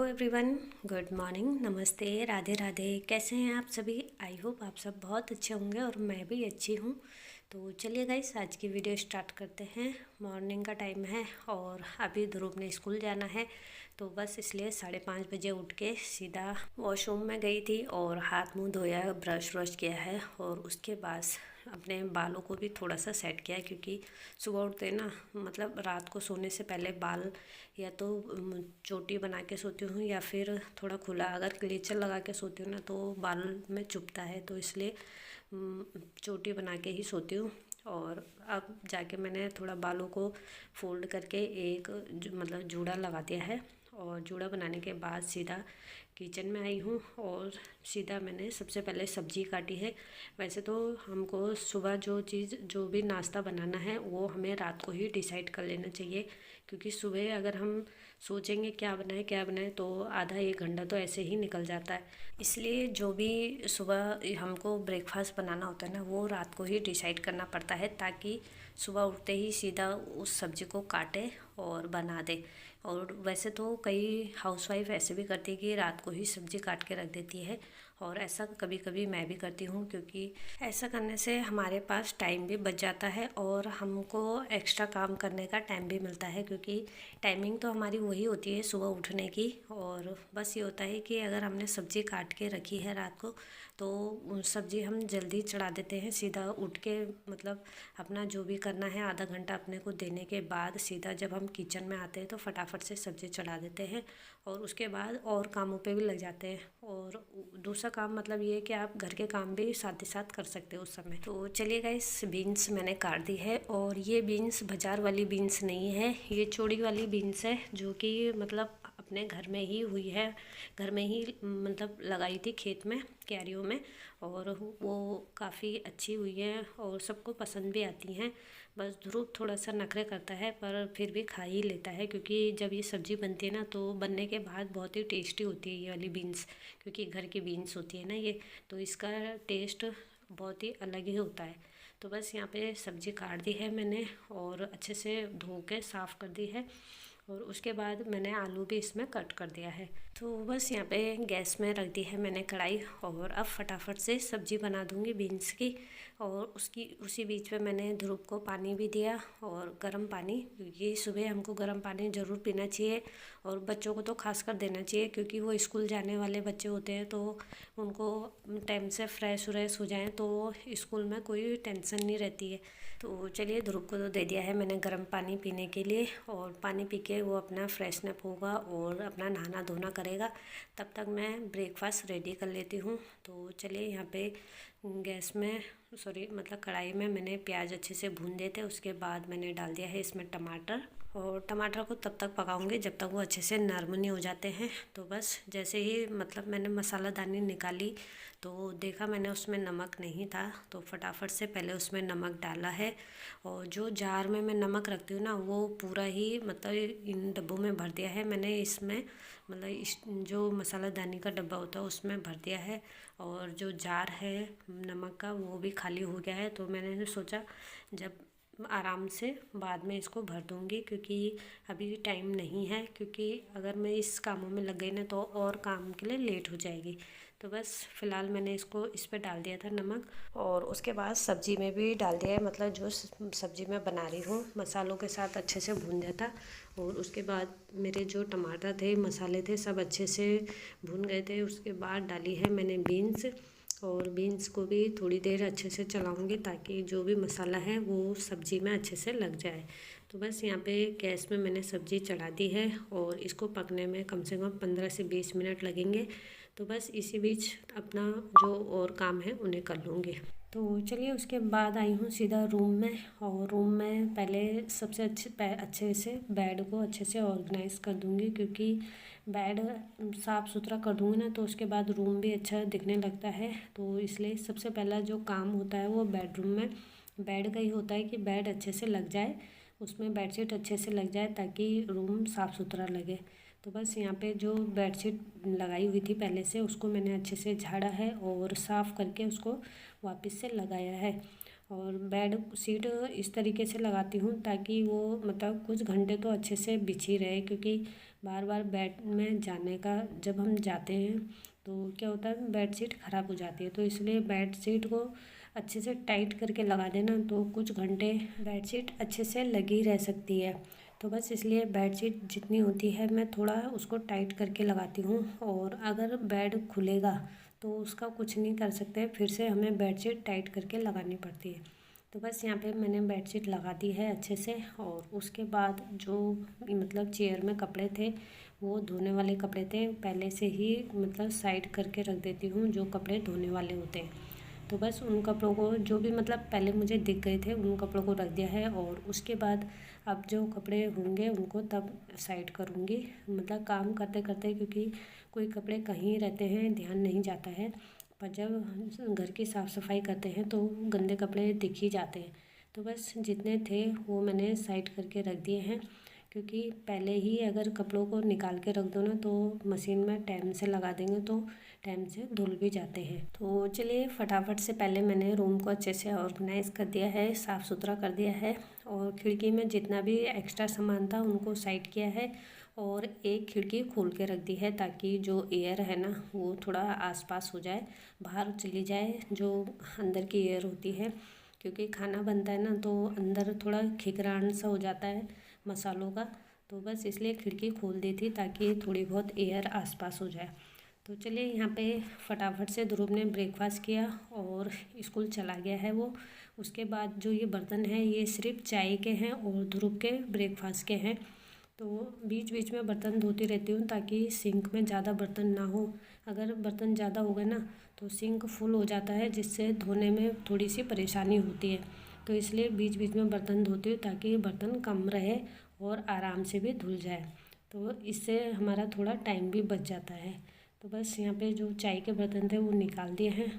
Everyone, good morning, नमस्ते, राधे राधे। कैसे हैं आप सभी? आई होप आप सब बहुत अच्छे होंगे और मैं भी अच्छी हूँ। तो चलिए गाइस, आज की वीडियो स्टार्ट करते हैं। मॉर्निंग का टाइम है और अभी ध्रुव ने स्कूल जाना है, तो बस इसलिए 5:30 बजे उठ के सीधा वॉशरूम में गई थी और हाथ मुंह धोया, ब्रश व्रश किया है और उसके बाद अपने बालों को भी थोड़ा सा सेट किया, क्योंकि सुबह उठते ना मतलब रात को सोने से पहले बाल या तो चोटी बना के सोती हूँ या फिर थोड़ा खुला, अगर क्लेचर लगा के सोती हूँ ना तो बाल में चुभता है, तो इसलिए चोटी बना के ही सोती हूँ। और अब जाके मैंने थोड़ा बालों को फोल्ड करके एक मतलब जूड़ा लगा दिया है और जूड़ा बनाने के बाद सीधा किचन में आई हूँ और सीधा मैंने सबसे पहले सब्ज़ी काटी है। वैसे तो हमको सुबह जो भी नाश्ता बनाना है वो हमें रात को ही डिसाइड कर लेना चाहिए, क्योंकि सुबह अगर हम सोचेंगे क्या बनाए तो आधा एक घंटा तो ऐसे ही निकल जाता है। इसलिए जो भी सुबह हमको ब्रेकफास्ट बनाना होता है ना वो रात को ही डिसाइड करना पड़ता है, ताकि सुबह उठते ही सीधा उस सब्ज़ी को काटे और बना दे। और वैसे तो कई हाउसवाइफ ऐसे भी करती है कि रात को ही सब्ज़ी काट के रख देती है, और ऐसा कभी कभी मैं भी करती हूँ, क्योंकि ऐसा करने से हमारे पास टाइम भी बच जाता है और हमको एक्स्ट्रा काम करने का टाइम भी मिलता है, क्योंकि टाइमिंग तो हमारी वही होती है सुबह उठने की। और बस ये होता है कि अगर हमने सब्ज़ी काट के रखी है रात को तो सब्ज़ी हम जल्दी चढ़ा देते हैं, सीधा उठ के मतलब अपना जो भी करना है आधा घंटा अपने को देने के बाद सीधा जब हम किचन में आते हैं तो फटाफट से सब्ज़ी चढ़ा देते हैं और उसके बाद और कामों पे भी लग जाते हैं। और दूसरा काम मतलब ये है कि आप घर के काम भी साथ ही साथ कर सकते हो उस समय। तो चलिए गाइस, बीन्स मैंने काट दी है और ये बीन्स बाज़ार वाली बीन्स नहीं है, ये चौड़ी वाली बीन्स है जो कि मतलब अपने घर में ही हुई है, घर में ही मतलब लगाई थी खेत में, क्यारियों में, और वो काफ़ी अच्छी हुई है और सबको पसंद भी आती हैं। बस ध्रुव थोड़ा सा नखरे करता है पर फिर भी खा ही लेता है, क्योंकि जब ये सब्ज़ी बनती है ना तो बनने के बाद बहुत ही टेस्टी होती है ये वाली बीन्स, क्योंकि घर की बीन्स होती है ना ये, तो इसका टेस्ट बहुत ही अलग ही होता है। तो बस यहाँ पे सब्ज़ी काट दी है मैंने और अच्छे से धो के साफ़ कर दी है, और उसके बाद मैंने आलू भी इसमें कट कर दिया है। तो बस यहाँ पे गैस में रख दी है मैंने कढ़ाई, और अब फटाफट से सब्ज़ी बना दूँगी बीन्स की। और उसी बीच में मैंने ध्रुव को पानी भी दिया, और गर्म पानी, क्योंकि सुबह हमको गर्म पानी ज़रूर पीना चाहिए और बच्चों को तो खास कर देना चाहिए, क्योंकि वो स्कूल जाने वाले बच्चे होते हैं, तो उनको टाइम से फ्रेश व्रेश हो जाएँ तो स्कूल में कोई टेंशन नहीं रहती है। तो चलिए, ध्रुव को तो दे दिया है मैंने गर्म पानी पीने के लिए, और पानी पी के वो अपना फ्रेशनअप होगा और अपना नहाना धोना करेगा, तब तक मैं ब्रेकफास्ट रेडी कर लेती हूँ। तो चलिए, यहाँ पे गैस में मतलब कढ़ाई में मैंने प्याज अच्छे से भून दिए थे, उसके बाद मैंने डाल दिया है इसमें टमाटर, और टमाटर को तब तक पकाऊंगी जब तक वो अच्छे से नरम नहीं हो जाते हैं। तो बस जैसे ही मतलब मैंने मसालादानी निकाली तो देखा मैंने उसमें नमक नहीं था, तो फटाफट से पहले उसमें नमक डाला है। और जो जार में मैं नमक रखती हूँ ना वो पूरा ही मतलब इन डब्बों में भर दिया है मैंने, इसमें मतलब इस जो मसालादानी का डब्बा होता है उसमें भर दिया है, और जो जार है नमक का वो भी खाली हो गया है। तो मैंने सोचा जब आराम से बाद में इसको भर दूँगी, क्योंकि अभी टाइम नहीं है, क्योंकि अगर मैं इस कामों में लग गई ना तो और काम के लिए लेट हो जाएगी। तो बस फ़िलहाल मैंने इस पे डाल दिया था नमक, और उसके बाद सब्ज़ी में भी डाल दिया है, मतलब जो सब्ज़ी मैं बना रही हूँ मसालों के साथ अच्छे से भून दिया था। और उसके बाद मेरे जो टमाटर थे, मसाले थे, सब अच्छे से भून गए थे। उसके बाद डाली है मैंने बीन्स, और बीन्स को भी थोड़ी देर अच्छे से चलाऊंगी ताकि जो भी मसाला है वो सब्ज़ी में अच्छे से लग जाए। तो बस यहाँ पे गैस में मैंने सब्ज़ी चढ़ा दी है और इसको पकने में कम से कम 15 से 20 मिनट लगेंगे। तो बस इसी बीच अपना जो और काम है उन्हें कर लूँगी। तो चलिए, उसके बाद आई हूँ सीधा रूम में, और रूम में पहले सबसे अच्छे से बेड को अच्छे से ऑर्गेनाइज़ कर दूँगी, क्योंकि बेड साफ़ सुथरा कर दूँगी ना तो उसके बाद रूम भी अच्छा दिखने लगता है। तो इसलिए सबसे पहला जो काम होता है वो बेडरूम में बेड का ही होता है कि बेड अच्छे से लग जाए, उसमें बेडशीट अच्छे से लग जाए ताकि रूम साफ़ सुथरा लगे। तो बस यहाँ पे जो बेडशीट लगाई हुई थी पहले से उसको मैंने अच्छे से झाड़ा है और साफ़ करके उसको वापस से लगाया है। और बेड शीट इस तरीके से लगाती हूँ ताकि वो मतलब कुछ घंटे तो अच्छे से बिछी रहे, क्योंकि बार बार बेड में जाने का, जब हम जाते हैं तो क्या होता है, बेडशीट ख़राब हो जाती है। तो इसलिए बेडशीट को अच्छे से टाइट करके लगा देना, तो कुछ घंटे बेडशीट अच्छे से लगी रह सकती है। तो बस इसलिए बेडशीट जितनी होती है मैं थोड़ा उसको टाइट करके लगाती हूँ। और अगर बेड खुलेगा तो उसका कुछ नहीं कर सकते, फिर से हमें बेडशीट टाइट करके लगानी पड़ती है। तो बस यहाँ पे मैंने बेडशीट लगा दी है अच्छे से। और उसके बाद जो मतलब चेयर में कपड़े थे, वो धोने वाले कपड़े थे, पहले से ही मतलब साइड करके रख देती हूँ जो कपड़े धोने वाले होते हैं। तो बस उन कपड़ों को जो भी मतलब पहले मुझे दिख गए थे उन कपड़ों को रख दिया है। और उसके बाद अब जो कपड़े होंगे उनको तब साइड करूँगी, मतलब काम करते करते, क्योंकि कोई कपड़े कहीं रहते हैं ध्यान नहीं जाता है। पर जब घर की साफ़ सफाई करते हैं तो गंदे कपड़े दिख ही जाते हैं। तो बस जितने थे वो मैंने साइड करके रख दिए हैं, क्योंकि पहले ही अगर कपड़ों को निकाल के रख दो ना तो मशीन में टाइम से लगा देंगे तो टाइम से धुल भी जाते हैं। तो चलिए फटाफट से पहले मैंने रूम को अच्छे से ऑर्गेनाइज़ कर दिया है, साफ़ सुथरा कर दिया है। और खिड़की में जितना भी एक्स्ट्रा सामान था उनको साइड किया है। और एक खिड़की खोल के रख दी है ताकि जो एयर है ना वो थोड़ा आसपास हो जाए, बाहर चली जाए जो अंदर की एयर होती है। क्योंकि खाना बनता है ना तो अंदर थोड़ा खिकरान सा हो जाता है मसालों का। तो बस इसलिए खिड़की खोल दी थी ताकि थोड़ी बहुत एयर आसपास हो जाए। तो चलिए यहाँ पे फटाफट से ध्रुव ने ब्रेकफास्ट किया और स्कूल चला गया है वो। उसके बाद जो ये बर्तन हैं ये सिर्फ चाय के हैं और ध्रुव के ब्रेकफास्ट के हैं। तो बीच बीच में बर्तन धोती रहती हूँ ताकि सिंक में ज़्यादा बर्तन ना हो। अगर बर्तन ज़्यादा हो गए ना तो सिंक फुल हो जाता है, जिससे धोने में थोड़ी सी परेशानी होती है। तो इसलिए बीच बीच में बर्तन धोती हूँ ताकि बर्तन कम रहे और आराम से भी धुल जाए। तो इससे हमारा थोड़ा टाइम भी बच जाता है। तो बस यहाँ पे जो चाय के बर्तन थे वो निकाल दिए हैं।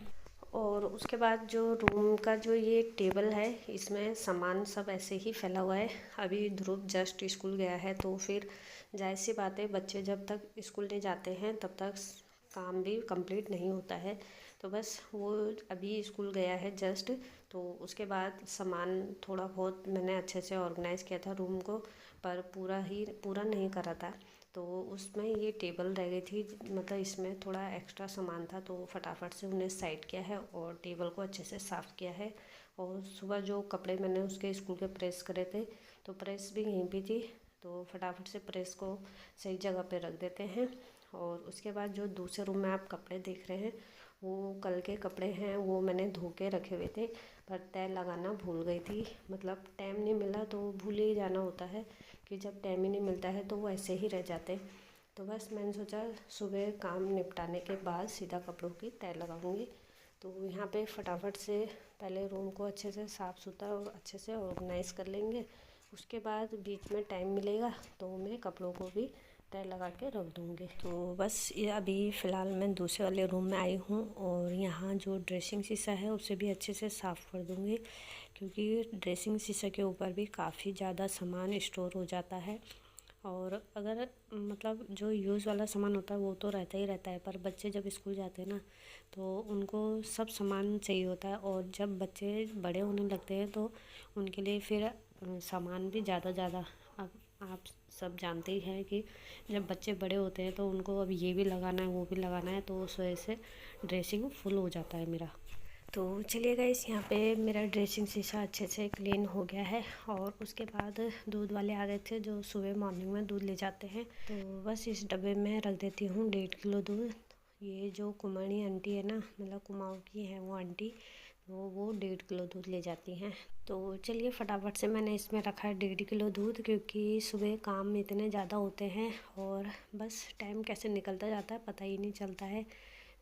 और उसके बाद जो रूम का जो ये टेबल है इसमें सामान सब ऐसे ही फैला हुआ है। अभी ध्रुव जस्ट स्कूल गया है तो फिर जाहिर सी बात है, बच्चे जब तक स्कूल नहीं जाते हैं तब तक काम भी कंप्लीट नहीं होता है। तो बस वो अभी स्कूल गया है जस्ट, तो उसके बाद सामान थोड़ा बहुत मैंने अच्छे से ऑर्गेनाइज़ किया था रूम को, पर पूरा नहीं करा था। तो उसमें ये टेबल रह गई थी, मतलब इसमें थोड़ा एक्स्ट्रा सामान था तो फटाफट से उन्हें साइड किया है और टेबल को अच्छे से साफ़ किया है। और सुबह जो कपड़े मैंने उसके स्कूल के प्रेस करे थे तो प्रेस भी यहीं पे थी, तो फटाफट से प्रेस को सही जगह पे रख देते हैं। और उसके बाद जो दूसरे रूम में आप कपड़े देख रहे हैं वो कल के कपड़े हैं, वो मैंने धो के रखे हुए थे पर तय लगाना भूल गई थी। मतलब टाइम नहीं मिला तो भूल ही जाना होता है कि जब टाइम ही नहीं मिलता है तो वो ऐसे ही रह जाते हैं। तो बस मैंने सोचा सुबह काम निपटाने के बाद सीधा कपड़ों की तय लगाऊंगी। तो यहाँ पे फटाफट से पहले रूम को अच्छे से साफ़ सुथरा और अच्छे से ऑर्गेनाइज़ कर लेंगे। उसके बाद बीच में टाइम मिलेगा तो मैं कपड़ों को भी तय लगा के रख दूँगी। तो बस ये अभी फ़िलहाल मैं दूसरे वाले रूम में आई हूँ और यहाँ जो ड्रेसिंग शीशा है उसे भी अच्छे से साफ़ कर दूँगी, क्योंकि ड्रेसिंग शीशा के ऊपर भी काफ़ी ज़्यादा सामान स्टोर हो जाता है। और अगर मतलब जो यूज़ वाला सामान होता है वो तो रहता ही रहता है, पर बच्चे जब स्कूल जाते हैं ना तो उनको सब सामान चाहिए होता है। और जब बच्चे बड़े होने लगते हैं तो उनके लिए फिर सामान भी ज़्यादा। अब आप सब जानते ही हैं कि जब बच्चे बड़े होते हैं तो उनको अब ये भी लगाना है वो भी लगाना है, तो उस वजह से ड्रेसिंग फुल हो जाता है मेरा। तो चलिए गाइस, यहाँ पे मेरा ड्रेसिंग शीशा अच्छे से क्लीन हो गया है। और उसके बाद दूध वाले आ गए थे जो सुबह मॉर्निंग में दूध ले जाते हैं। तो बस इस डब्बे में रख देती हूँ 1.5 किलो दूध। ये जो कुमारी आंटी है ना, मतलब कुमाऊँ की है वो आंटी, तो वो 1.5 किलो दूध ले जाती हैं। तो चलिए फटाफट से मैंने इसमें रखा है 1.5 किलो दूध, क्योंकि सुबह काम इतने ज़्यादा होते हैं और बस टाइम कैसे निकलता जाता है पता ही नहीं चलता है।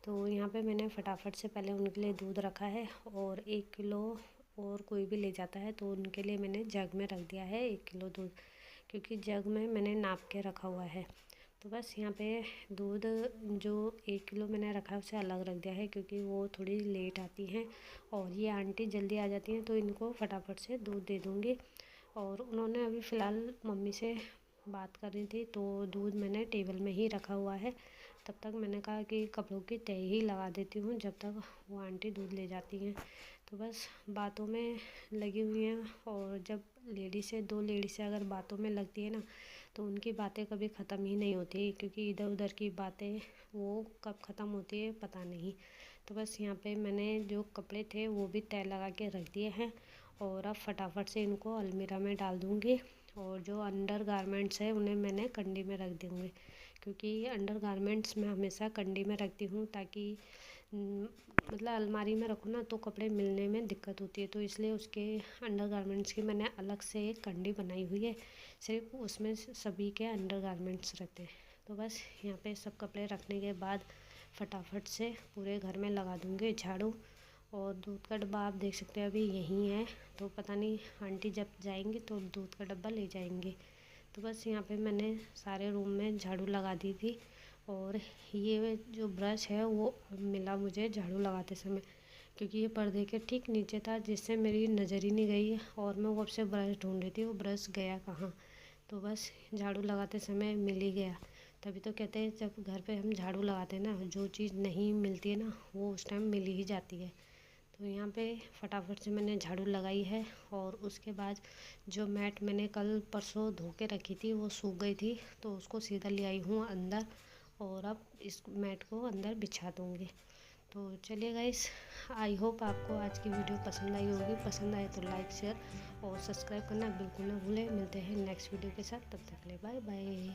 तो यहाँ पे मैंने फटाफट से पहले उनके लिए दूध रखा है। और 1 किलो और कोई भी ले जाता है तो उनके लिए मैंने जग में रख दिया है 1 किलो दूध, क्योंकि जग में मैंने नाप के रखा हुआ है। तो बस यहाँ पे दूध जो 1 किलो मैंने रखा है उसे अलग रख दिया है, क्योंकि वो थोड़ी लेट आती हैं और ये आंटी जल्दी आ जाती हैं तो इनको फटाफट से दूध दे दूँगी। और उन्होंने अभी फ़िलहाल मम्मी से बात कर रही थी तो दूध मैंने टेबल में ही रखा हुआ है। तब तक मैंने कहा कि कपड़ों की तय ही लगा देती हूँ जब तक वो आंटी दूध ले जाती हैं। तो बस बातों में लगी हुई हैं। और जब दो लेडीज़ अगर बातों में लगती है ना तो उनकी बातें कभी ख़त्म ही नहीं होती, क्योंकि इधर उधर की बातें वो कब ख़त्म होती है पता नहीं। तो बस यहाँ पे मैंने जो कपड़े थे वो भी तय लगा के रख दिए हैं, और अब फटाफट से इनको अलमीरा में डाल दूँगी। और जो अंडर गारमेंट्स है उन्हें मैंने कंडी में रख दूँगी, क्योंकि अंडर गारमेंट्स मैं हमेशा कंडी में रखती हूँ, ताकि मतलब अलमारी में रखो ना तो कपड़े मिलने में दिक्कत होती है। तो इसलिए उसके अंडर गारमेंट्स की मैंने अलग से एक कंडी बनाई हुई है, सिर्फ उसमें सभी के अंडर गारमेंट्स रहते हैं। तो बस यहाँ पे सब कपड़े रखने के बाद फटाफट से पूरे घर में लगा दूँगी झाड़ू। और दूध का डब्बा आप देख सकते हैं अभी यहीं है, तो पता नहीं आंटी जब जाएंगी तो दूध का डब्बा ले जाएंगे। तो बस यहाँ पे मैंने सारे रूम में झाड़ू लगा दी थी। और ये जो ब्रश है वो मिला मुझे झाड़ू लगाते समय, क्योंकि ये पर्दे के ठीक नीचे था, जिससे मेरी नज़र ही नहीं गई, और मैं वो से ब्रश ढूंढ रही थी, वो ब्रश गया कहाँ। तो बस झाड़ू लगाते समय मिल ही गया। तभी तो कहते हैं जब घर पे हम झाड़ू लगाते हैं ना, जो चीज़ नहीं मिलती है ना वो उस टाइम मिल ही जाती है। तो यहाँ पे फटाफट से मैंने झाड़ू लगाई है। और उसके बाद जो मैट मैंने कल परसों धो के रखी थी वो सूख गई थी, तो उसको सीधा ले आई हूँ अंदर, और अब इस मैट को अंदर बिछा दूँगी। तो चलिए गाइस, आई होप आपको आज की वीडियो पसंद आई होगी। पसंद आए तो लाइक शेयर और सब्सक्राइब करना बिल्कुल ना भूलें। मिलते हैं नेक्स्ट वीडियो के साथ, तब तक के लिए बाय बाय।